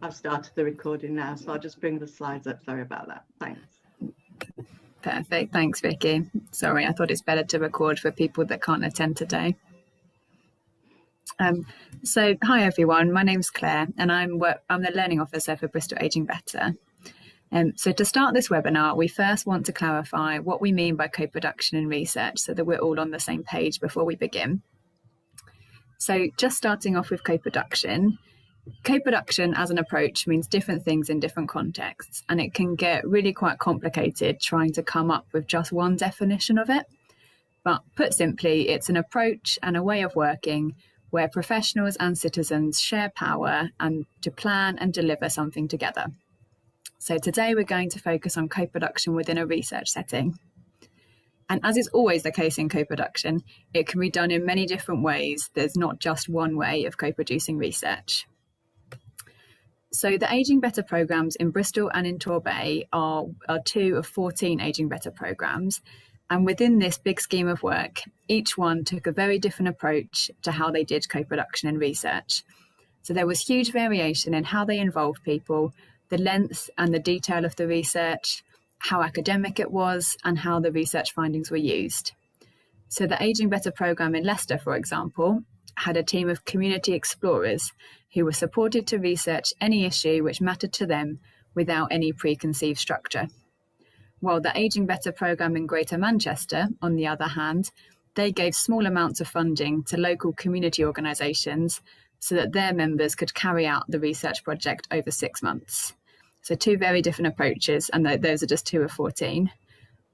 I've started the recording now, so I'll just bring the slides up. Sorry about that. Thanks. Perfect. Thanks, Vicky. Sorry, I thought it's better to record for people that can't attend today. So, hi everyone, my name's Claire and I'm the Learning Officer for Bristol Aging Better. So to start this webinar, we first want to clarify what we mean by co-production in research so that we're all on the same page before we begin. So just starting off with co-production as an approach means different things in different contexts, and it can get really quite complicated trying to come up with just one definition of it. But put simply, it's an approach and a way of working where professionals and citizens share power and to plan and deliver something together. So today we're going to focus on co-production within a research setting. And as is always the case in co-production, it can be done in many different ways. There's not just one way of co-producing research. So the Aging Better programmes in Bristol and in Torbay are 2 of 14 Aging Better programmes. And within this big scheme of work, each one took a very different approach to how they did co-production and research. So there was huge variation in how they involved people, the length and the detail of the research, how academic it was, and how the research findings were used. So the Aging Better programme in Leicester, for example, had a team of community explorers who were supported to research any issue which mattered to them without any preconceived structure. While the Aging Better programme in Greater Manchester, on the other hand, they gave small amounts of funding to local community organisations so that their members could carry out the research project over 6 months. So 2 very different approaches, and those are just 2 of 14.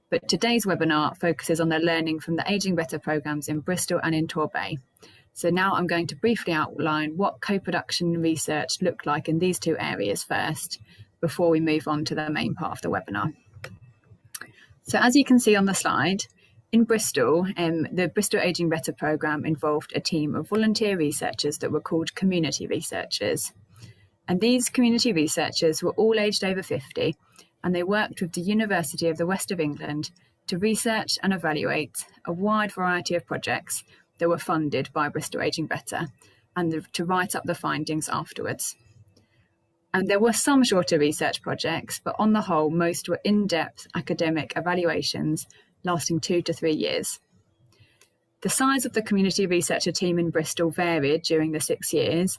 But today's webinar focuses on the learning from the Aging Better programmes in Bristol and in Torbay. So now I'm going to briefly outline what co-production research looked like in these 2 areas first, before we move on to the main part of the webinar. So as you can see on the slide, in Bristol, the Bristol Aging Better programme involved a team of volunteer researchers that were called community researchers. And these community researchers were all aged over 50, and they worked with the University of the West of England to research and evaluate a wide variety of projects that were funded by Bristol Aging Better, and to write up the findings afterwards. And there were some shorter research projects, but on the whole, most were in-depth academic evaluations lasting 2 to 3 years. The size of the community researcher team in Bristol varied during the 6 years.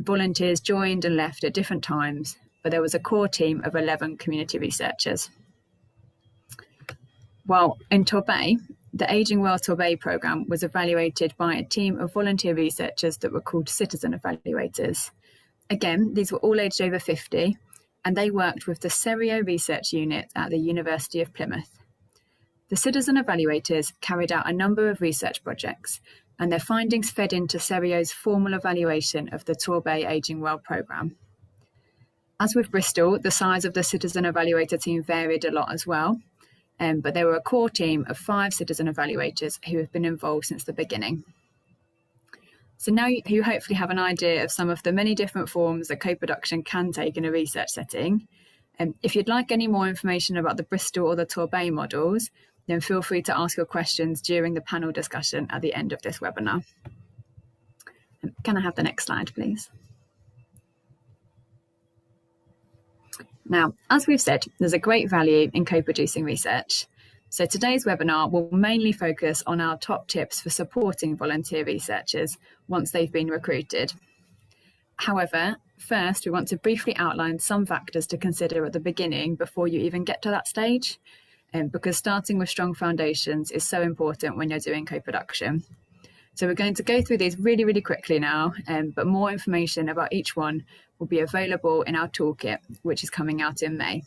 Volunteers joined and left at different times, but there was a core team of 11 community researchers. While in Torbay, the Aging Well Torbay programme was evaluated by a team of volunteer researchers that were called citizen evaluators. Again, these were all aged over 50, and they worked with the Serio Research Unit at the University of Plymouth. The citizen evaluators carried out a number of research projects, and their findings fed into Serio's formal evaluation of the Torbay Aging Well programme. As with Bristol, the size of the citizen evaluator team varied a lot as well, but there were a core team of 5 citizen evaluators who have been involved since the beginning. So now you hopefully have an idea of some of the many different forms that co-production can take in a research setting. If you'd like any more information about the Bristol or the Torbay models, then feel free to ask your questions during the panel discussion at the end of this webinar. Can I have the next slide, please? Now, as we've said, there's a great value in co-producing research. So today's webinar will mainly focus on our top tips for supporting volunteer researchers once they've been recruited. However, first we want to briefly outline some factors to consider at the beginning before you even get to that stage, because starting with strong foundations is so important when you're doing co-production. So we're going to go through these really, really quickly now, but more information about each one will be available in our toolkit, which is coming out in May.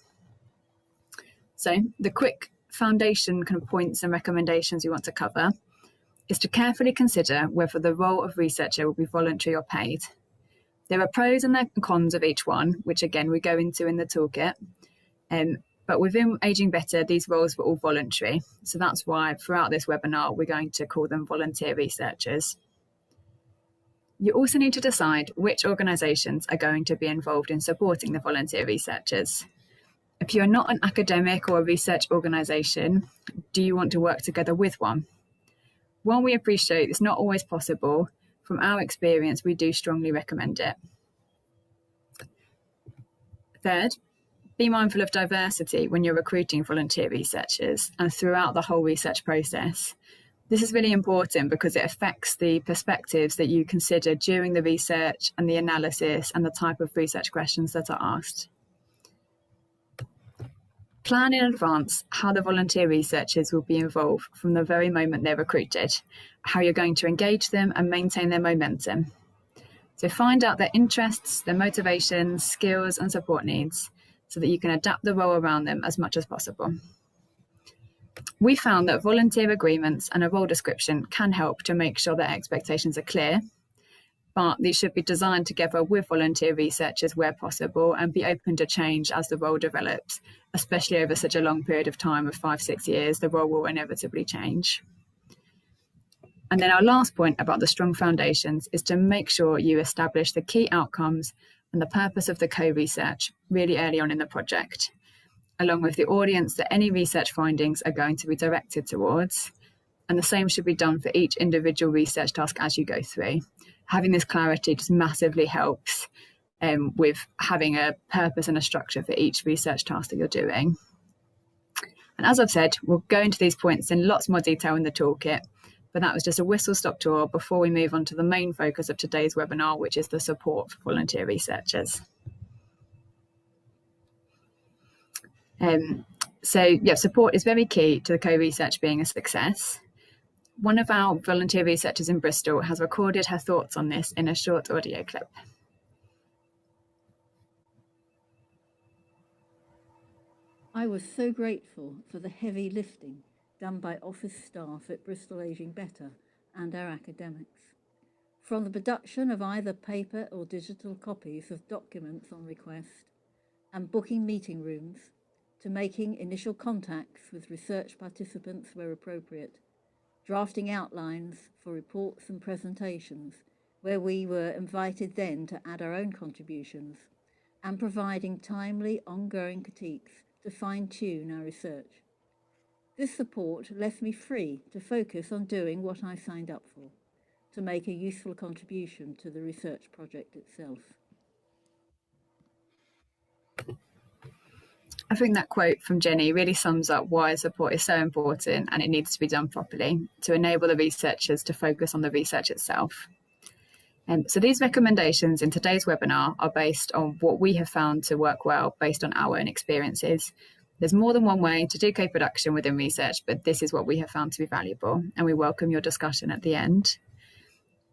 So the quick foundation kind of points and recommendations we want to cover is to carefully consider whether the role of researcher will be voluntary or paid. There are pros and cons of each one, which again we go into in the toolkit, but within Aging Better these roles were all voluntary, so that's why throughout this webinar we're going to call them volunteer researchers. You also need to decide which organisations are going to be involved in supporting the volunteer researchers. If you're not an academic or a research organisation, do you want to work together with one? While we appreciate it's not always possible, from our experience, we do strongly recommend it. Third, be mindful of diversity when you're recruiting volunteer researchers and throughout the whole research process. This is really important because it affects the perspectives that you consider during the research and the analysis and the type of research questions that are asked. Plan in advance how the volunteer researchers will be involved from the very moment they're recruited, how you're going to engage them and maintain their momentum. So find out their interests, their motivations, skills and support needs so that you can adapt the role around them as much as possible. We found that volunteer agreements and a role description can help to make sure that expectations are clear, but these should be designed together with volunteer researchers where possible and be open to change as the role develops, especially over such a long period of time of 5-6 years, the role will inevitably change. And then our last point about the strong foundations is to make sure you establish the key outcomes and the purpose of the co-research really early on in the project, along with the audience that any research findings are going to be directed towards. And the same should be done for each individual research task as you go through. Having this clarity just massively helps with having a purpose and a structure for each research task that you're doing. And as I've said, we'll go into these points in lots more detail in the toolkit, but that was just a whistle-stop tour before we move on to the main focus of today's webinar, which is the support for volunteer researchers. Support is very key to the co-research being a success. One of our volunteer researchers in Bristol has recorded her thoughts on this in a short audio clip. I was so grateful for the heavy lifting done by office staff at Bristol Aging Better and our academics. From the production of either paper or digital copies of documents on request and booking meeting rooms, to making initial contacts with research participants where appropriate, drafting outlines for reports and presentations where we were invited then to add our own contributions, and providing timely ongoing critiques to fine-tune our research. This support left me free to focus on doing what I signed up for, to make a useful contribution to the research project itself. I think that quote from Jenny really sums up why support is so important and it needs to be done properly to enable the researchers to focus on the research itself. So these recommendations in today's webinar are based on what we have found to work well based on our own experiences. There's more than one way to do co-production within research, but this is what we have found to be valuable, and we welcome your discussion at the end.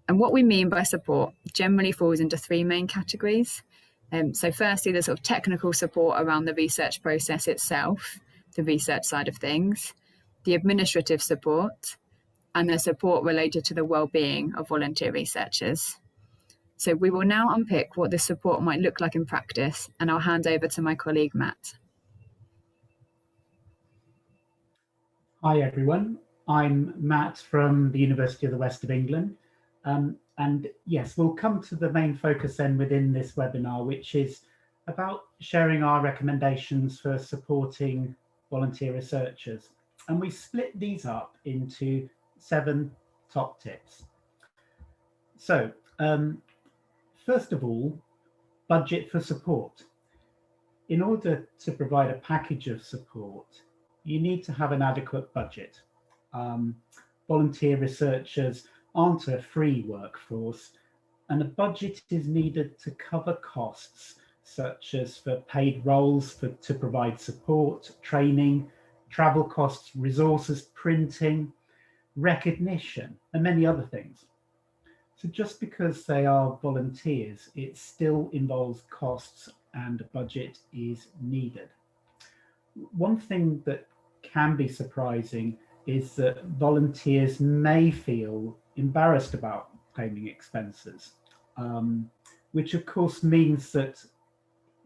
And what we mean by support generally falls into three main categories. So firstly, the sort of technical support around the research process itself, the research side of things, the administrative support, and the support related to the well-being of volunteer researchers. So we will now unpick what this support might look like in practice, and I'll hand over to my colleague, Matt. Hi everyone, I'm Matt from the University of the West of England. And yes, we'll come to the main focus then within this webinar, which is about sharing our recommendations for supporting volunteer researchers. And we split these up into 7 top tips. So, first of all, budget for support. In order to provide a package of support, you need to have an adequate budget. Volunteer researchers aren't a free workforce, and a budget is needed to cover costs such as for paid roles to provide support, training, travel costs, resources, printing, recognition, and many other things. So just because they are volunteers, it still involves costs and a budget is needed. One thing that can be surprising is that volunteers may feel embarrassed about claiming expenses, which of course means that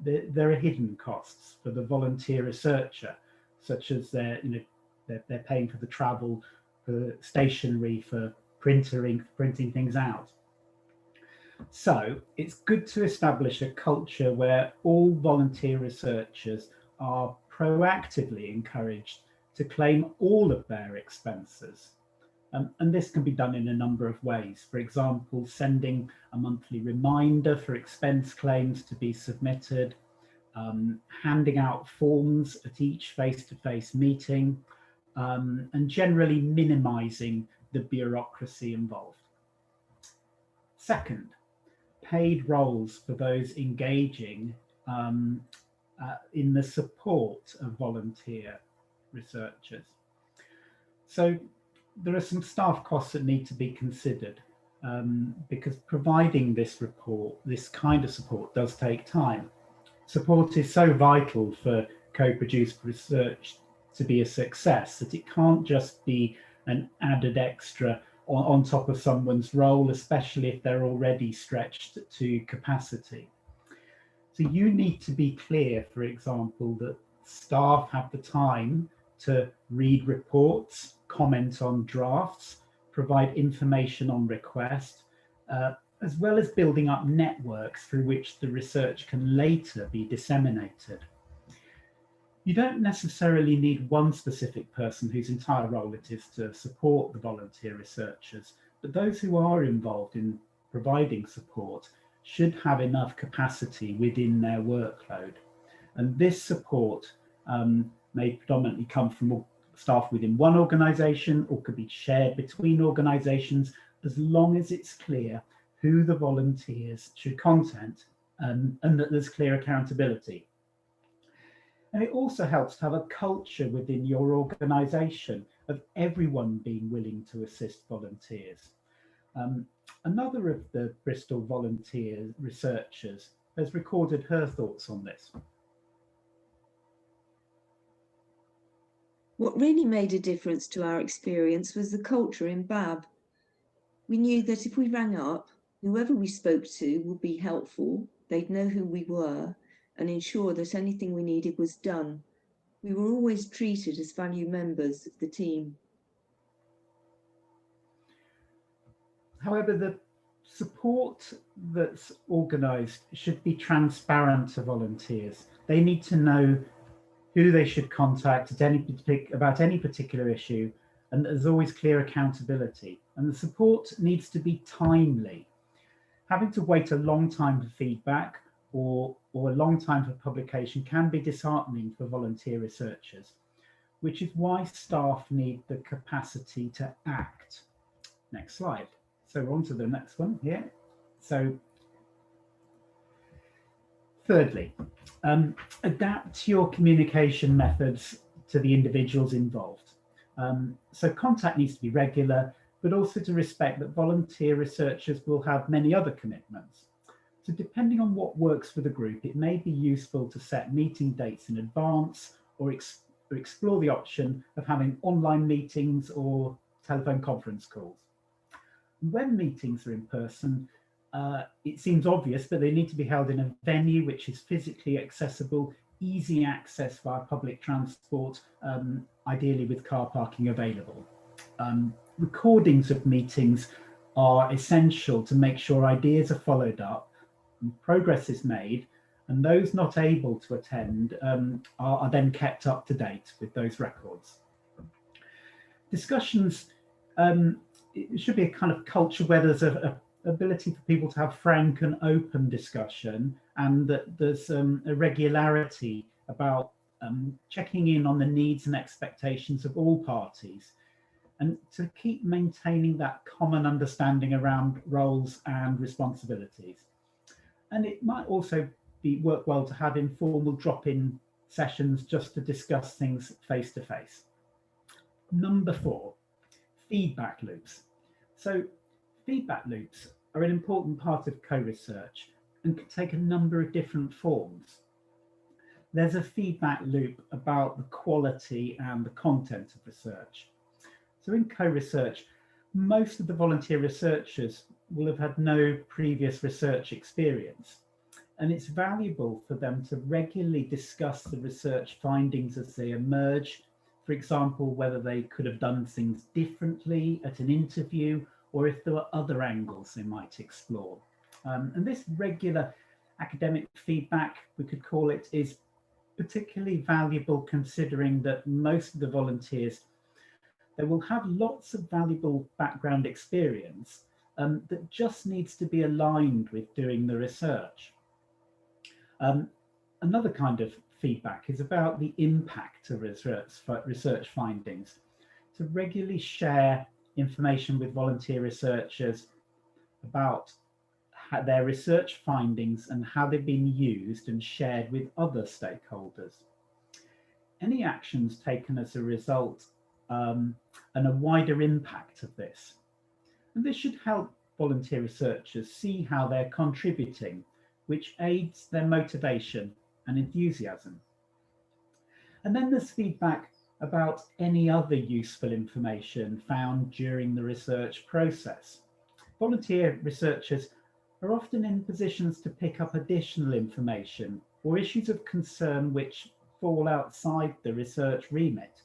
there are hidden costs for the volunteer researcher, such as they're paying for the travel, for stationery, for printing things out. So it's good to establish a culture where all volunteer researchers are proactively encouraged to claim all of their expenses. And this can be done in a number of ways. For example, sending a monthly reminder for expense claims to be submitted, handing out forms at each face-to-face meeting, and generally minimising the bureaucracy involved. Second, paid roles for those engaging in the support of volunteer researchers. So there are some staff costs that need to be considered, because providing this kind of support does take time. Support is so vital for co-produced research to be a success that it can't just be an added extra on top of someone's role, especially if they're already stretched to capacity. So you need to be clear, for example, that staff have the time to read reports, comment on drafts, provide information on request, as well as building up networks through which the research can later be disseminated. You don't necessarily need one specific person whose entire role it is to support the volunteer researchers, but those who are involved in providing support should have enough capacity within their workload. And this support may predominantly come from staff within one organisation, or could be shared between organisations, as long as it's clear who the volunteers should contact, and that there's clear accountability. And it also helps to have a culture within your organisation of everyone being willing to assist volunteers. Another of the Bristol volunteer researchers has recorded her thoughts on this. What really made a difference to our experience was the culture in BAB. We knew that if we rang up, whoever we spoke to would be helpful, they'd know who we were, and ensure that anything we needed was done. We were always treated as valued members of the team. However, the support that's organised should be transparent to volunteers. They need to know who they should contact about any particular issue, and there's always clear accountability. And the support needs to be timely. Having to wait a long time for feedback or a long time for publication can be disheartening for volunteer researchers, which is why staff need the capacity to act. Next slide. So we're on to the next one here. So thirdly, adapt your communication methods to the individuals involved. So contact needs to be regular, but also to respect that volunteer researchers will have many other commitments. So depending on what works for the group, it may be useful to set meeting dates in advance, or explore the option of having online meetings or telephone conference calls. When meetings are in person, it seems obvious that they need to be held in a venue which is physically accessible, easy access via public transport, ideally with car parking available. Recordings of meetings are essential to make sure ideas are followed up and progress is made, and those not able to attend are then kept up to date with those records. Discussions, it should be a kind of culture where there's a ability for people to have frank and open discussion, and that there's a regularity about checking in on the needs and expectations of all parties, and to keep maintaining that common understanding around roles and responsibilities. And it might also work well to have informal drop-in sessions just to discuss things face to face. Number 4, feedback loops. So feedback loops are an important part of co-research and can take a number of different forms. There's a feedback loop about the quality and the content of research. So in co-research, most of the volunteer researchers will have had no previous research experience, and it's valuable for them to regularly discuss the research findings as they emerge. For example, whether they could have done things differently at an interview, or if there were other angles they might explore. And this regular academic feedback, we could call it, is particularly valuable considering that most of the volunteers, they will have lots of valuable background experience that just needs to be aligned with doing the research. Another kind of feedback is about the impact of research findings. To regularly share information with volunteer researchers about their research findings and how they've been used and shared with other stakeholders. Any actions taken as a result and a wider impact of this. And this should help volunteer researchers see how they're contributing, which aids their motivation and enthusiasm. And then there's feedback about any other useful information found during the research process. Volunteer researchers are often in positions to pick up additional information or issues of concern which fall outside the research remit.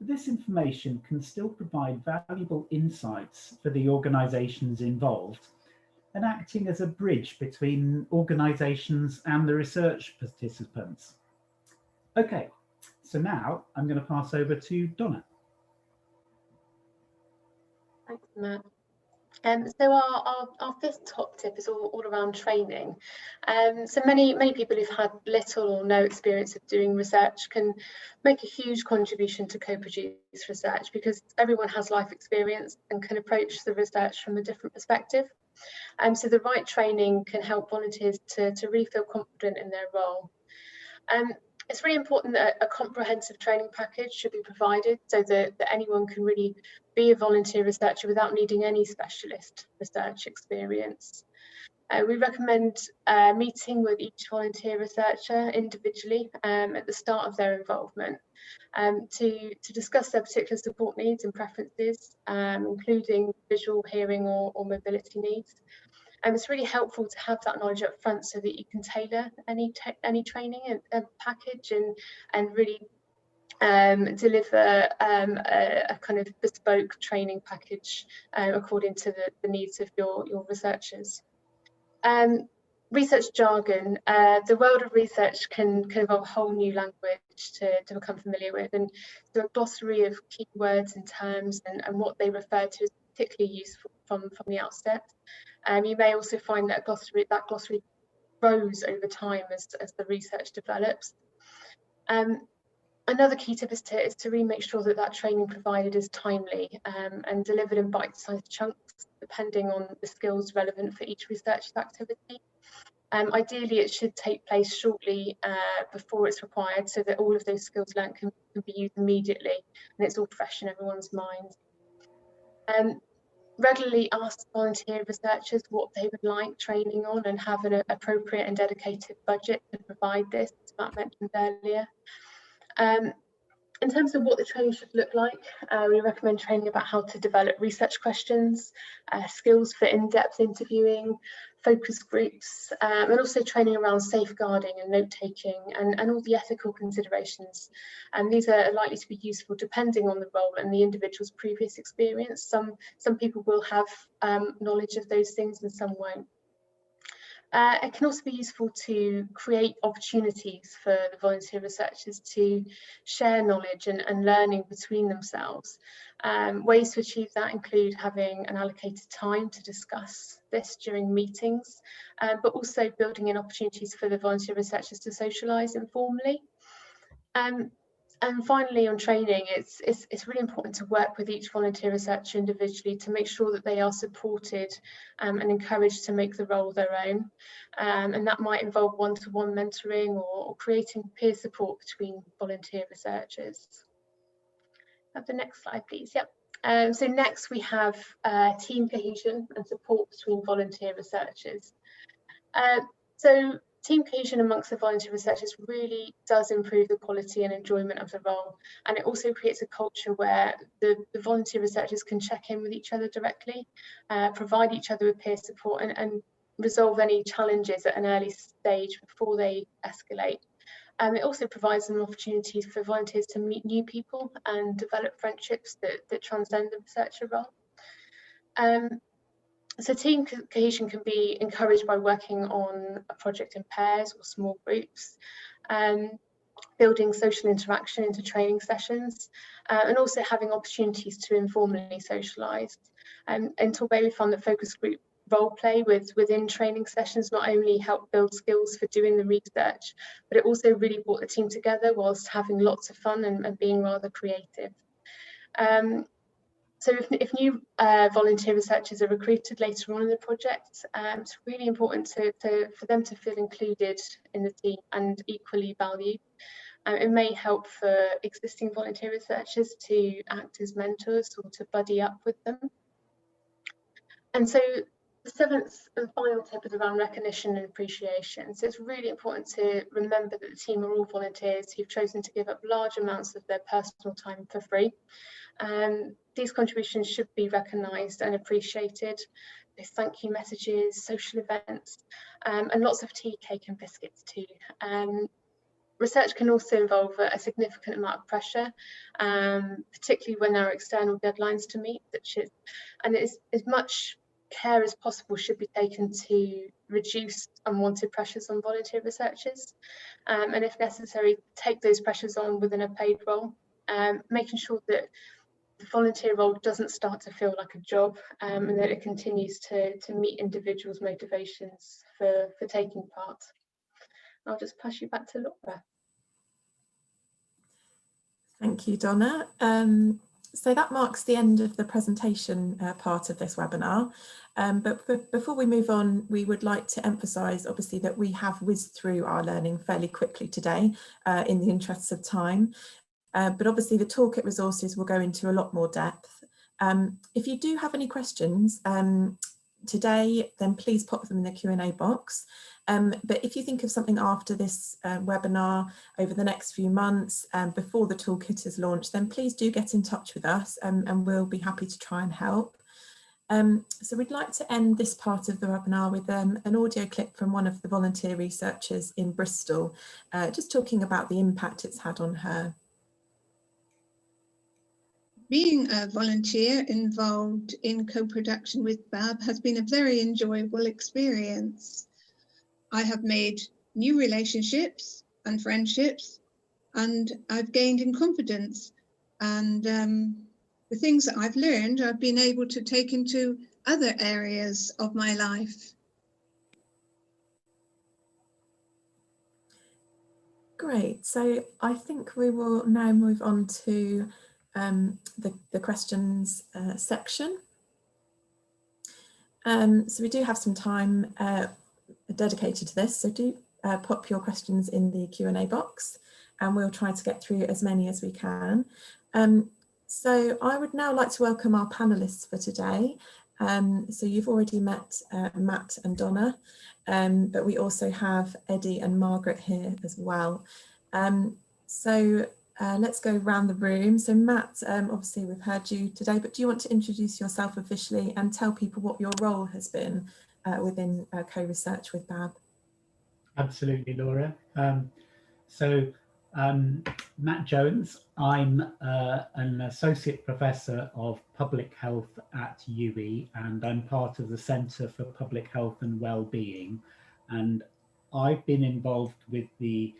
But this information can still provide valuable insights for the organisations involved and acting as a bridge between organisations and the research participants. Okay, so now I'm going to pass over to Donna. Thanks, Matt. So our fifth top tip is all around training. So many people who've had little or no experience of doing research can make a huge contribution to co-produce research because everyone has life experience and can approach the research from a different perspective. So the right training can help volunteers to really feel confident in their role. It's really important that a comprehensive training package should be provided so that anyone can really be a volunteer researcher without needing any specialist research experience. We recommend meeting with each volunteer researcher individually at the start of their involvement to discuss their particular support needs and preferences, including visual, hearing or mobility needs. It's really helpful to have that knowledge up front so that you can tailor any training and package and really deliver a kind of bespoke training package according to the needs of your researchers. Research jargon. The world of research can involve a whole new language to become familiar with, and so a glossary of keywords and terms and what they refer to is particularly useful from the outset. You may also find that glossary grows over time as the research develops. Another key tip is to really make sure that training provided is timely and delivered in bite-sized chunks, depending on the skills relevant for each research activity. Ideally, it should take place shortly before it's required so that all of those skills learned can be used immediately and it's all fresh in everyone's minds. Regularly ask volunteer researchers what they would like training on and have an appropriate and dedicated budget to provide this, as Matt mentioned earlier. In terms of what the training should look like, we recommend training about how to develop research questions, skills for in-depth interviewing, focus groups, and also training around safeguarding and note-taking and all the ethical considerations. And these are likely to be useful depending on the role and the individual's previous experience. Some people will have knowledge of those things and some won't. It can also be useful to create opportunities for the volunteer researchers to share knowledge and learning between themselves. Ways to achieve that include having an allocated time to discuss this during meetings, but also building in opportunities for the volunteer researchers to socialise informally. And finally, on training, it's really important to work with each volunteer researcher individually to make sure that they are supported and encouraged to make the role their own. And that might involve one-to-one mentoring or creating peer support between volunteer researchers. Have the next slide, please. Yep. So next we have team cohesion and support between volunteer researchers. So team cohesion amongst the volunteer researchers really does improve the quality and enjoyment of the role, and it also creates a culture where the volunteer researchers can check in with each other directly, provide each other with peer support and resolve any challenges at an early stage before they escalate. It also provides them opportunities for volunteers to meet new people and develop friendships that transcend the researcher role. So team cohesion can be encouraged by working on a project in pairs or small groups, building social interaction into training sessions, and also having opportunities to informally socialise. In Torbay, we found that focus group role play within training sessions not only helped build skills for doing the research, but it also really brought the team together whilst having lots of fun and being rather creative. So if new volunteer researchers are recruited later on in the project, it's really important for them to feel included in the team and equally valued. It may help for existing volunteer researchers to act as mentors or to buddy up with them. And so the seventh and final tip is around recognition and appreciation. So it's really important to remember that the team are all volunteers who've chosen to give up large amounts of their personal time for free. These contributions should be recognised and appreciated. There's thank you messages, social events, and lots of tea, cake and biscuits too. Research can also involve a significant amount of pressure, particularly when there are external deadlines to meet, and as much care as possible should be taken to reduce unwanted pressures on volunteer researchers, and if necessary, take those pressures on within a paid role, making sure that the volunteer role doesn't start to feel like a job, and that it continues to meet individuals' motivations for taking part. I'll just pass you back to Laura. Thank you, Donna. So that marks the end of the presentation part of this webinar. But before we move on, we would like to emphasise, obviously, that we have whizzed through our learning fairly quickly today in the interests of time. But obviously the toolkit resources will go into a lot more depth. If you do have any questions today, then please pop them in the Q&A box. But if you think of something after this webinar over the next few months before the toolkit is launched, then please do get in touch with us and we'll be happy to try and help. So we'd like to end this part of the webinar with an audio clip from one of the volunteer researchers in Bristol, just talking about the impact it's had on her. Being a volunteer involved in co-production with BAB has been a very enjoyable experience. I have made new relationships and friendships, and I've gained in confidence. And the things that I've learned, I've been able to take into other areas of my life. Great. So I think we will now move on to the questions section. So we do have some time dedicated to this, so do pop your questions in the Q&A box and we'll try to get through as many as we can. So I would now like to welcome our panelists for today. So you've already met Matt and Donna, but we also have Eddie and Margaret here as well. Let's go around the room. So Matt, obviously we've heard you today, but do you want to introduce yourself officially and tell people what your role has been within co-research with BAB? Absolutely, Laura. Matt Jones, I'm an associate professor of public health at UE, and I'm part of the Centre for Public Health and Wellbeing. And I've been involved with the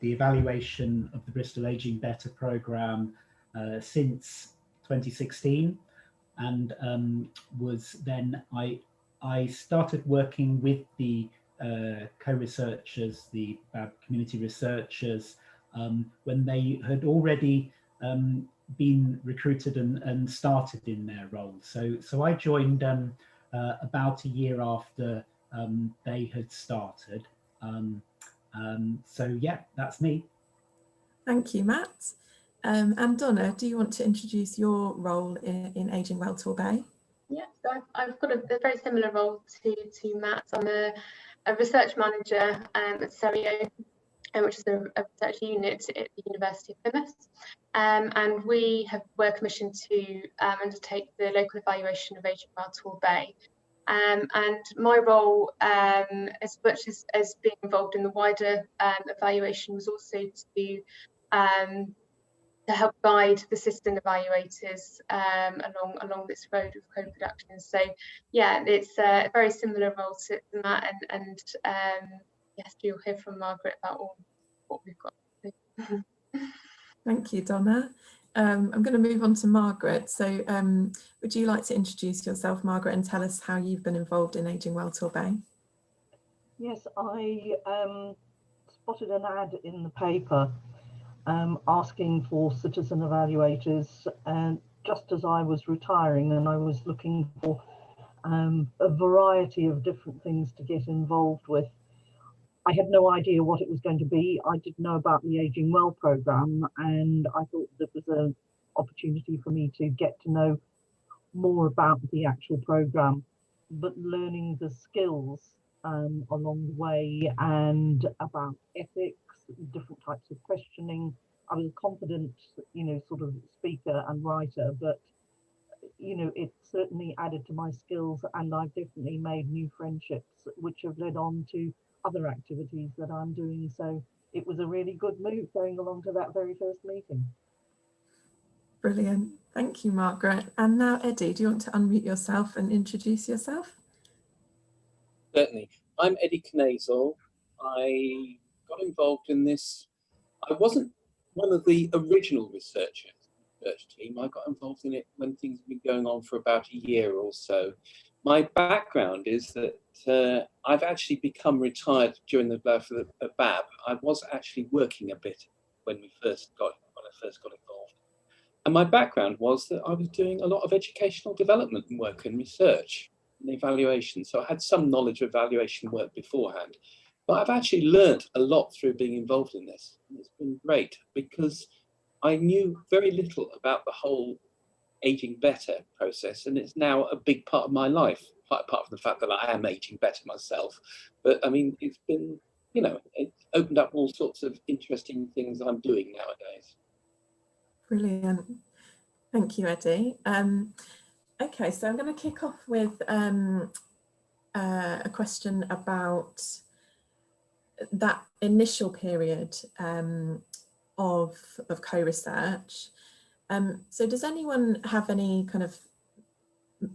evaluation of the Bristol Aging Better programme since 2016, and I started working with the co-researchers, the community researchers, when they had already been recruited and started in their roles. So I joined about a year after they had started. So yeah, that's me. Thank you, Matt. And Donna, do you want to introduce your role in Aging Well Torbay? Yeah, so I've got a very similar role to Matt. I'm a research manager at CERIO, which is a research unit at the University of Plymouth. And were commissioned to undertake the local evaluation of Aging Well Torbay. And my role, as much as being involved in the wider evaluation, was also to help guide the assistant evaluators along this road of co-production. So yeah, it's a very similar role to Matt, and yes, you'll hear from Margaret about all what we've got. Thank you, Donna. I'm going to move on to Margaret. So would you like to introduce yourself, Margaret, and tell us how you've been involved in Ageing Well Torbay? Yes, I spotted an ad in the paper asking for citizen evaluators, and just as I was retiring, and I was looking for a variety of different things to get involved with. I had no idea what it was going to be. I did know about the Ageing Well programme, and I thought there was an opportunity for me to get to know more about the actual programme, but learning the skills along the way and about ethics, different types of questioning. I was a confident, sort of speaker and writer, but it certainly added to my skills, and I've definitely made new friendships, which have led on to other activities that I'm doing. So it was a really good move going along to that very first meeting. Brilliant. Thank you, Margaret. And now, Eddie, do you want to unmute yourself and introduce yourself? Certainly. I'm Eddie Knazel. I got involved in this. I wasn't one of the original research team. I got involved in it when things have been going on for about a year or so. My background is that I've actually become retired during the BAB. I was actually working a bit when I first got involved. And my background was that I was doing a lot of educational development work and research and evaluation. So I had some knowledge of evaluation work beforehand, but I've actually learned a lot through being involved in this. And it's been great because I knew very little about the whole aging better process, and it's now a big part of my life, quite apart from the fact that I am aging better myself. But I mean, it's been, it's opened up all sorts of interesting things I'm doing nowadays. Brilliant. Thank you, Eddie. Okay, so I'm going to kick off with a question about that initial period of co-research. So does anyone have any kind of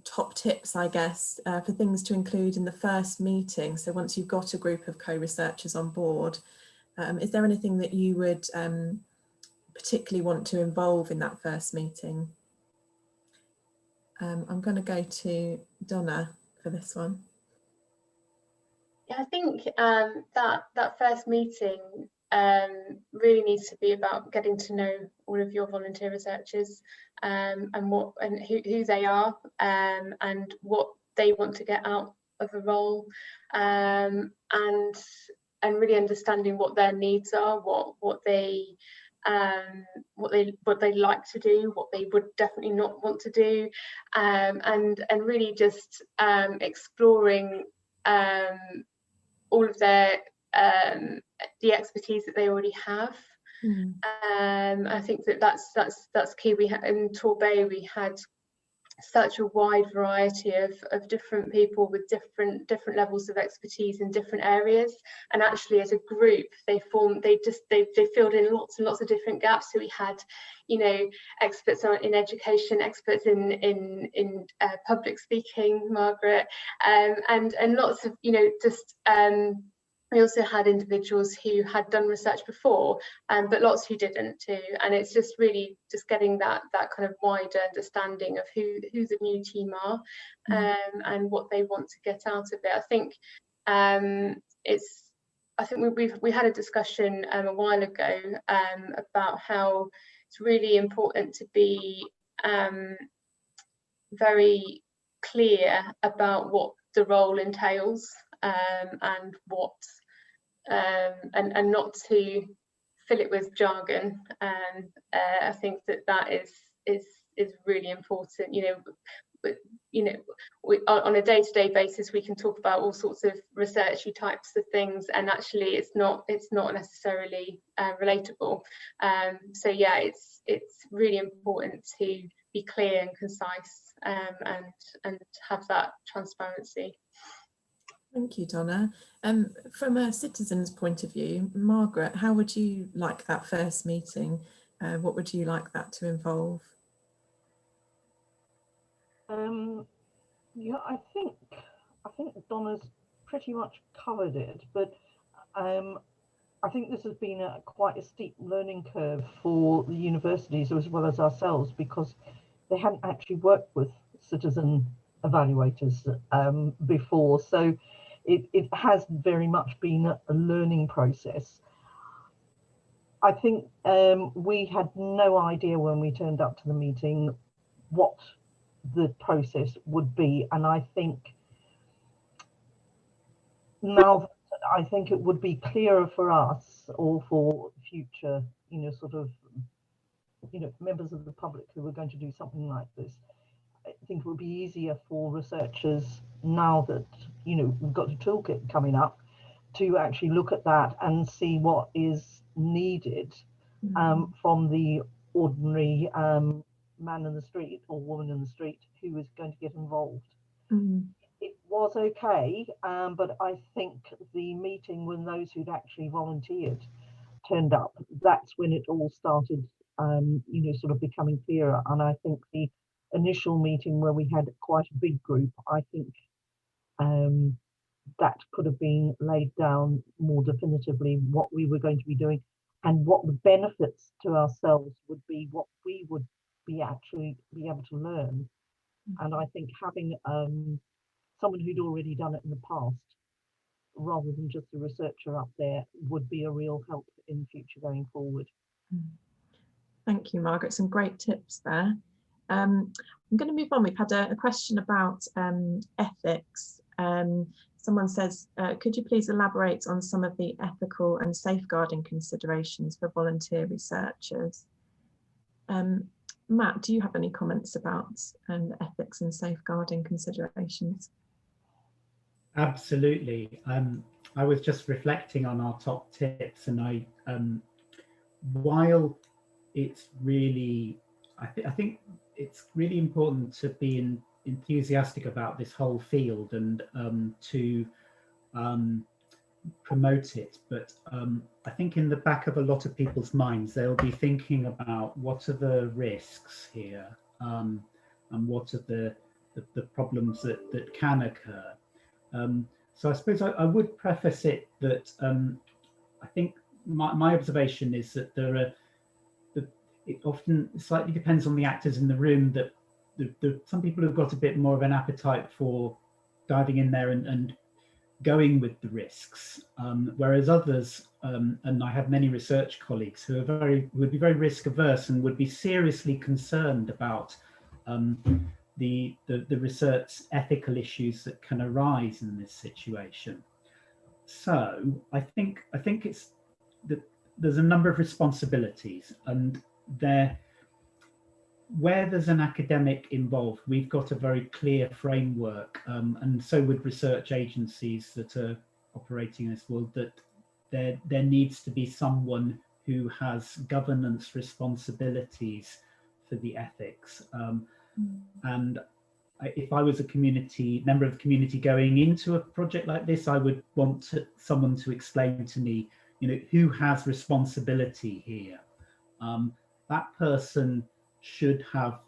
top tips, I guess, for things to include in the first meeting? So once you've got a group of co-researchers on board, is there anything that you would particularly want to involve in that first meeting? I'm going to go to Donna for this one. Yeah, I think that first meeting really needs to be about getting to know all of your volunteer researchers and who they are and what they want to get out of the role, and really understanding what their needs are, what they like to do, what they would definitely not want to do, and really just exploring all of their the expertise that they already have. I think that's key. We had in Torbay, we had such a wide variety of different people with different levels of expertise in different areas, and actually as a group they filled in lots and lots of different gaps. So we had experts in education, experts in public speaking, Margaret, and lots of we also had individuals who had done research before, but lots who didn't too. And it's just really just getting that kind of wider understanding of who the new team are, and what they want to get out of it. I think we had a discussion a while ago about how it's really important to be very clear about what the role entails, and what and not to fill it with jargon. I think that is really important. We, on a day-to-day basis, we can talk about all sorts of researchy types of things, and actually it's not necessarily relatable. So yeah, it's really important to be clear and concise, and have that transparency. Thank you, Donna. From a citizen's point of view, Margaret, how would you like that first meeting? What would you like that to involve? Yeah, I think Donna's pretty much covered it, but I think this has been quite a steep learning curve for the universities as well as ourselves, because they hadn't actually worked with citizen evaluators before. So it has very much been a learning process. I think we had no idea when we turned up to the meeting what the process would be. And I think now, I think it would be clearer for us, or for future, sort of, members of the public who are going to do something like this. I think it would be easier for researchers, now that, we've got a toolkit coming up, to actually look at that and see what is needed from the ordinary man in the street or woman in the street who is going to get involved. It was okay, but I think the meeting, when those who'd actually volunteered turned up, that's when it all started, sort of becoming clearer. And I think the initial meeting where we had quite a big group, I think that could have been laid down more definitively, what we were going to be doing and what the benefits to ourselves would be, what we would be actually be able to learn. And I think having someone who'd already done it in the past, rather than just a researcher up there, would be a real help in future going forward. Thank you, Margaret. Some great tips there. I'm going to move on. We've had a question about ethics. Someone says, could you please elaborate on some of the ethical and safeguarding considerations for volunteer researchers? Matt, do you have any comments about ethics and safeguarding considerations? Absolutely. I was just reflecting on our top tips, and while it's really, I think it's really important to be enthusiastic about this whole field and to promote it, but I think in the back of a lot of people's minds they'll be thinking about what are the risks here, and what are the problems that can occur. So I suppose I would preface it that I think my observation is that it often slightly depends on the actors in the room, that some people have got a bit more of an appetite for diving in there and going with the risks, whereas others, and I have many research colleagues who would be very risk averse and would be seriously concerned about the research ethical issues that can arise in this situation. So I think it's that there's a number of responsibilities, and where there's an academic involved, we've got a very clear framework, and so would research agencies that are operating in this world, that there needs to be someone who has governance responsibilities for the ethics. And if I was a member of the community going into a project like this, I would want someone to explain to me, who has responsibility here. That person should have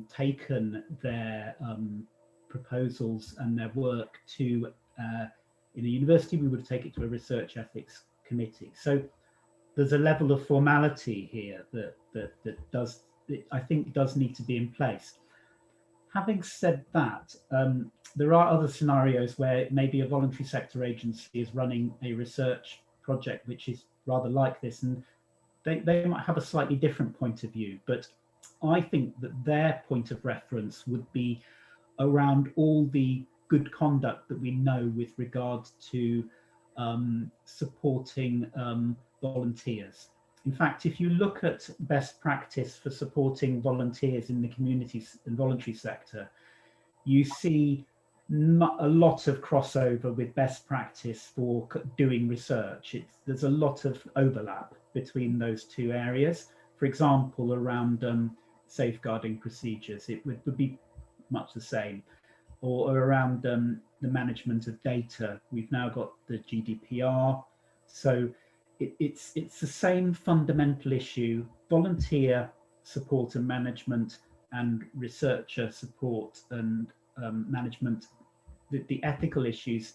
taken their proposals and their work to, in a university, we would take it to a research ethics committee. So there's a level of formality here that I think does need to be in place. Having said that, there are other scenarios where maybe a voluntary sector agency is running a research project which is rather like this, and they might have a slightly different point of view, but I think that their point of reference would be around all the good conduct that we know with regard to supporting volunteers. In fact, if you look at best practice for supporting volunteers in the community and voluntary sector, you see a lot of crossover with best practice for doing research. There's a lot of overlap between those two areas. For example, around safeguarding procedures, it would be much the same. Or around the management of data, we've now got the GDPR. So it's the same fundamental issue: volunteer support and management, and researcher support and management. The ethical issues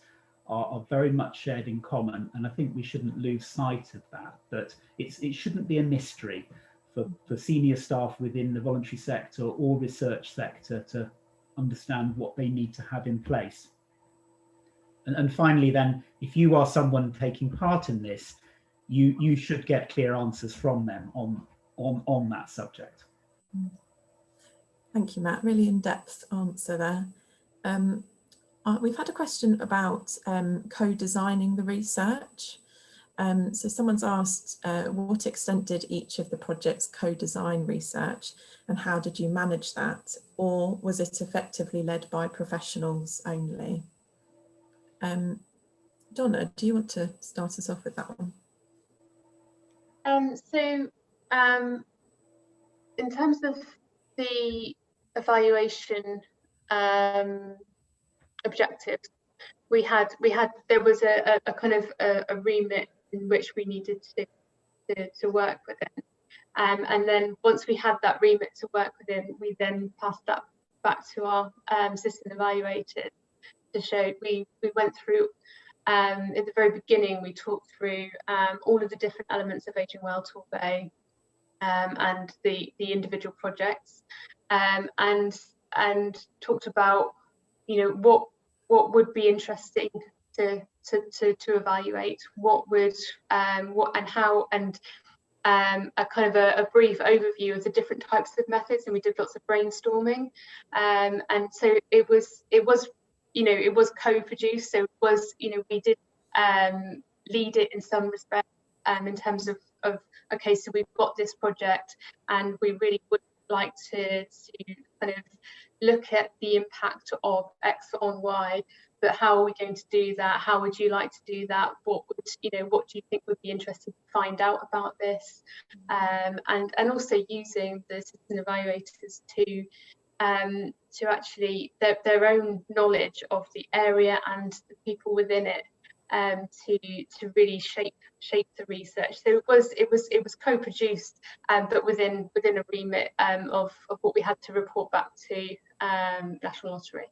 are very much shared in common, and I think we shouldn't lose sight of that, that it shouldn't be a mystery for senior staff within the voluntary sector or research sector to understand what they need to have in place. And finally then, if you are someone taking part in this, you should get clear answers from them on that subject. Thank you, Matt. Really in-depth answer there. We've had a question about co-designing the research. So someone's asked, what extent did each of the projects co-design research, and how did you manage that? Or was it effectively led by professionals only? Donna, do you want to start us off with that one? In terms of the evaluation objectives, there was a kind of a remit in which we needed to work within, and then once we had that remit to work within, we then passed that back to our assistant evaluators to show. We went through at the very beginning, we talked through all of the different elements of Aging Well Torbay and the individual projects, and talked about, you know, what would be interesting to evaluate, what would what and how, and a kind of a brief overview of the different types of methods, and we did lots of brainstorming, and so it was you know, it was co-produced, so it was, you know, we did lead it in some respect, in terms of okay, so we've got this project and we really would like to kind of look at the impact of X on Y, but how are we going to do that? How would you like to do that? What would, you know, what do you think would be interesting to find out about this? And also using the assistant evaluators to actually their own knowledge of the area and the people within it, to really shape the research. So it was co-produced, but within a remit of what we had to report back to National Lottery.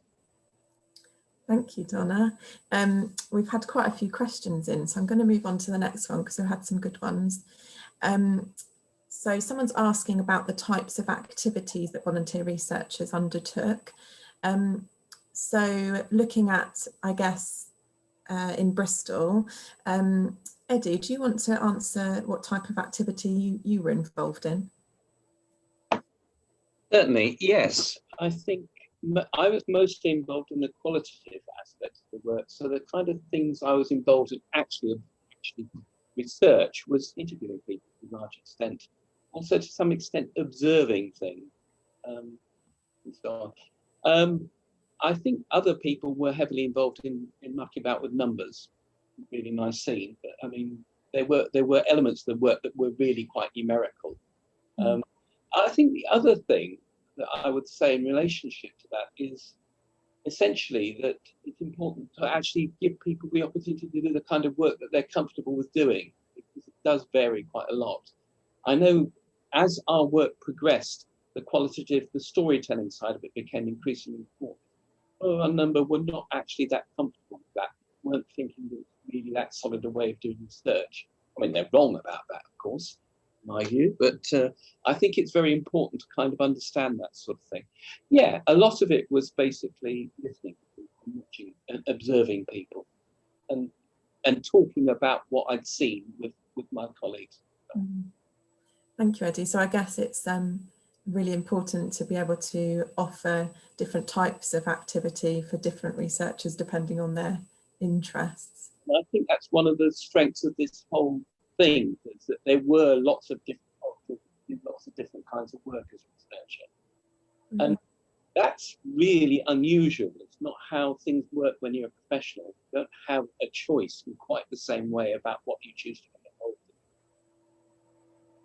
Thank you, Donna. We've had quite a few questions in, so I'm going to move on to the next one because we've had some good ones. So someone's asking about the types of activities that volunteer researchers undertook. So looking at, I guess, in Bristol, Eddie, do you want to answer what type of activity you were involved in? Certainly, yes. I think I was mostly involved in the qualitative aspects of the work. So the kind of things I was involved in actually research was interviewing people to a large extent. Also, to some extent, observing things and so on. I think other people were heavily involved in mucking about with numbers. Really nice scene, but I mean, there were elements of the work that were really quite numerical. I think the other thing that I would say in relationship to that is essentially that it's important to actually give people the opportunity to do the kind of work that they're comfortable with doing, because it does vary quite a lot. I know as our work progressed, the storytelling side of it became increasingly important. A number were not actually that comfortable with that, weren't thinking that it's really that solid a way of doing research. I mean, they're wrong about that, of course, in my view, but I think it's very important to kind of understand that sort of thing. Yeah, a lot of it was basically listening to people, watching and observing people, and talking about what I'd seen with my colleagues. Thank you, Eddie. So I guess it's really important to be able to offer different types of activity for different researchers depending on their interests. I think that's one of the strengths of this whole thing, is that there were lots of different kinds of work as a researcher. And that's really unusual. It's not how things work when you're a professional. You don't have a choice in quite the same way about what you choose to get involved in.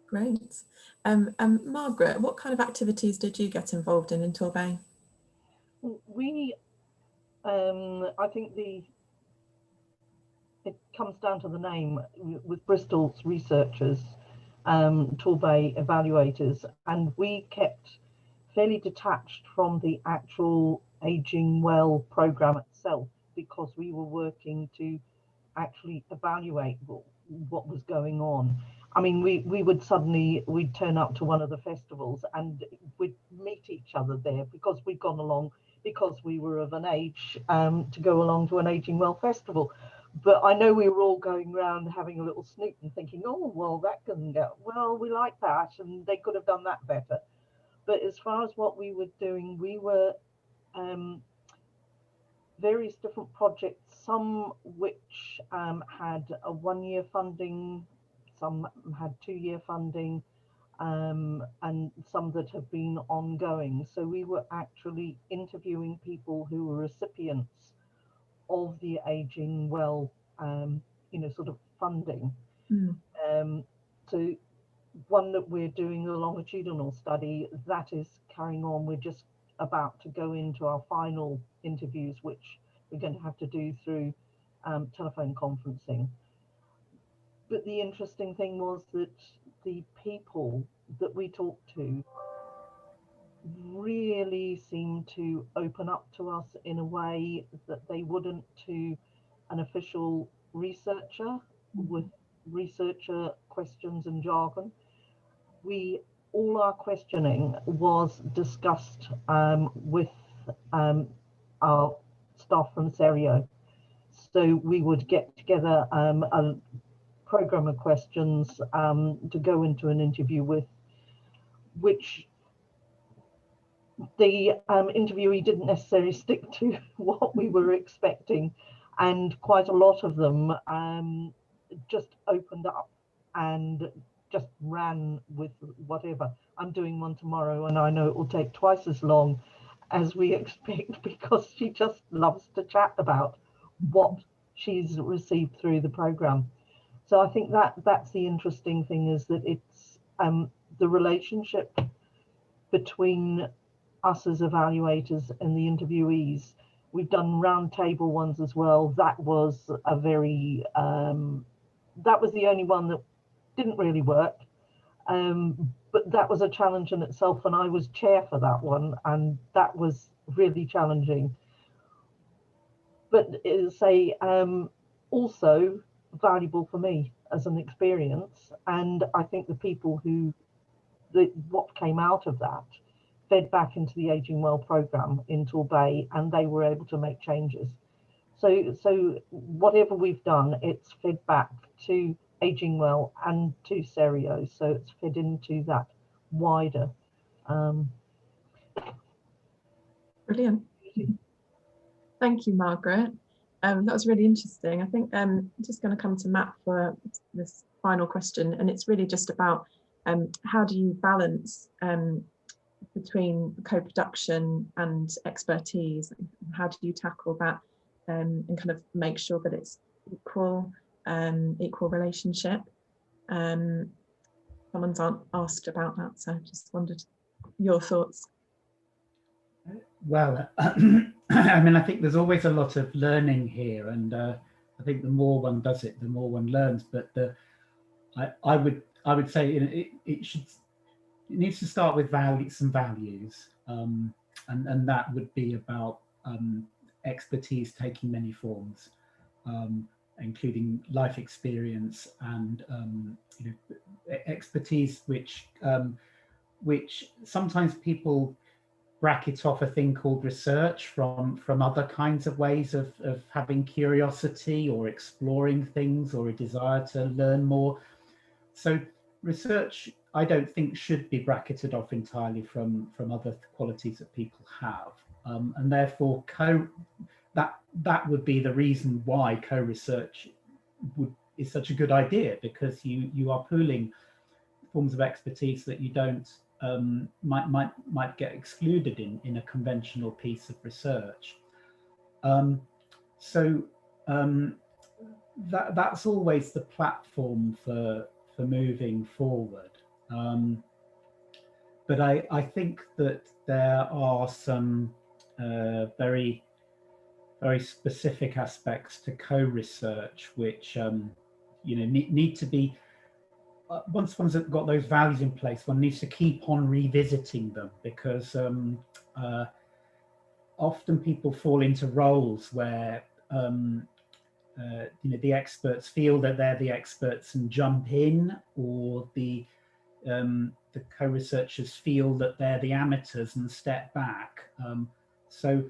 Great. Margaret, what kind of activities did you get involved in Torbay? We, I think it comes down to the name, with Bristol's researchers, Torbay Evaluators, and we kept fairly detached from the actual Aging Well programme itself. because we were working to actually evaluate what was going on. I mean, we'd turn up to one of the festivals and we'd meet each other there because we'd gone along, because we were of an age to go along to an Aging Well festival. But I know we were all going around having a little snoop and thinking, oh, well, that couldn't go. Well, we like that, and they could have done that better. But as far as what we were doing, we were various different projects, some which had a 1-year funding, some had 2-year funding, and some that have been ongoing. So we were actually interviewing people who were recipients of the Aging Well, sort of funding. So one that we're doing, the longitudinal study, that is carrying on. We're just about to go into our final interviews, which we're going to have to do through telephone conferencing. But the interesting thing was that the people that we talked to really seemed to open up to us in a way that they wouldn't to an official researcher with researcher questions and jargon. All our questioning was discussed with our staff from Serio. So we would get together a program of questions to go into an interview with, which the interviewee didn't necessarily stick to what we were expecting, and quite a lot of them just opened up and just ran with whatever. I'm doing one tomorrow and I know it will take twice as long as we expect, because she just loves to chat about what she's received through the program. So I think that's the interesting thing, is that it's the relationship between us as evaluators and the interviewees. We've done roundtable ones as well. That was a very that was the only one that didn't really work, but that was a challenge in itself, and I was chair for that one, and that was really challenging. But also valuable for me as an experience, and I think the people what came out of that fed back into the Aging Well programme in Torbay, and they were able to make changes. So whatever we've done, it's fed back to Aging Well and to Serio, so it's fed into that wider. Brilliant. Thank you, Margaret. That was really interesting. I think I'm just going to come to Matt for this final question, and it's really just about how do you balance between co-production and expertise? How do you tackle that and kind of make sure that it's equal relationship? Someone's asked about that, so I just wondered your thoughts. Well, I mean, I think there's always a lot of learning here, and I think the more one does it, the more one learns. But I would say it needs to start with some values, and that would be about expertise taking many forms, including life experience and expertise which sometimes people bracket off a thing called research from other kinds of ways of having curiosity or exploring things or a desire to learn more. So research, I don't think, should be bracketed off entirely from other qualities that people have, and therefore that would be the reason why co-research is such a good idea, because you are pooling forms of expertise that you don't might get excluded in a conventional piece of research. That's always the platform for moving forward. But I think that there are some very specific aspects to co-research which need to be, once one's got those values in place, one needs to keep on revisiting them, because often people fall into roles where the experts feel that they're the experts and jump in, or the co-researchers feel that they're the amateurs and step back. So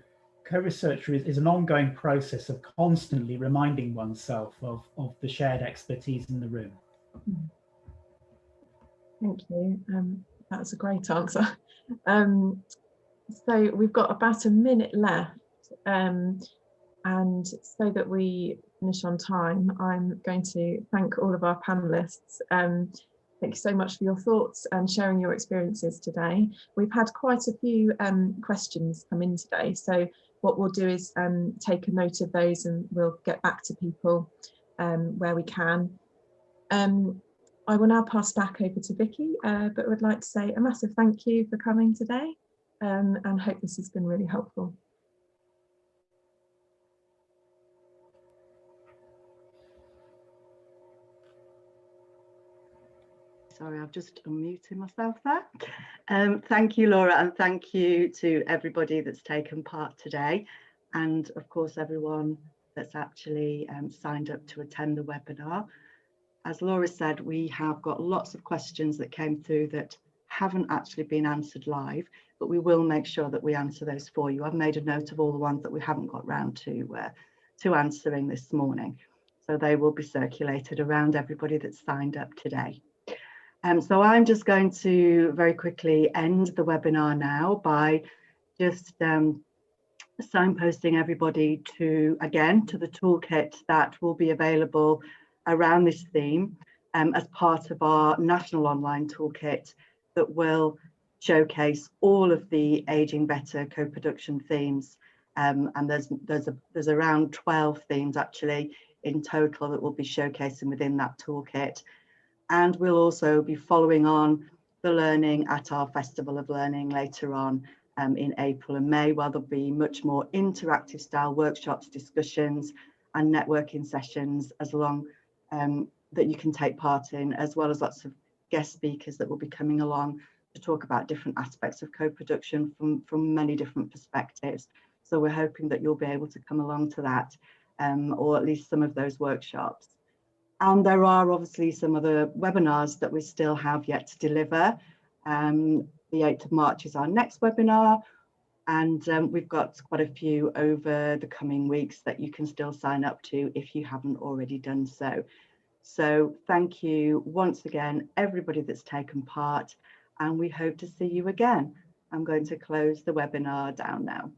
co-research is an ongoing process of constantly reminding oneself of the shared expertise in the room. Thank you. That was a great answer. So we've got about a minute left, and so that we finish on time, I'm going to thank all of our panelists. Thank you so much for your thoughts and sharing your experiences today. We've had quite a few questions come in today, so what we'll do is take a note of those, and we'll get back to people where we can. I will now pass back over to Vicky, but would like to say a massive thank you for coming today, and hope this has been really helpful. Sorry, I've just unmuted myself there. Thank you, Laura, and thank you to everybody that's taken part today, and of course everyone that's actually signed up to attend the webinar. As Laura said, we have got lots of questions that came through that haven't actually been answered live, but we will make sure that we answer those for you. I've made a note of all the ones that we haven't got round to answering this morning, so they will be circulated around everybody that's signed up today. So I'm just going to very quickly end the webinar now by just signposting everybody to the toolkit that will be available around this theme as part of our national online toolkit that will showcase all of the Aging Better co-production themes, and there's around 12 themes actually in total that will be showcasing within that toolkit. And we'll also be following on the learning at our Festival of Learning later on in April and May, where there'll be much more interactive style workshops, discussions and networking sessions that you can take part in, as well as lots of guest speakers that will be coming along to talk about different aspects of co-production from many different perspectives. So we're hoping that you'll be able to come along to that, or at least some of those workshops. And there are obviously some other webinars that we still have yet to deliver. The 8th of March is our next webinar, and we've got quite a few over the coming weeks that you can still sign up to if you haven't already done so. So thank you once again, everybody that's taken part, and we hope to see you again. I'm going to close the webinar down now.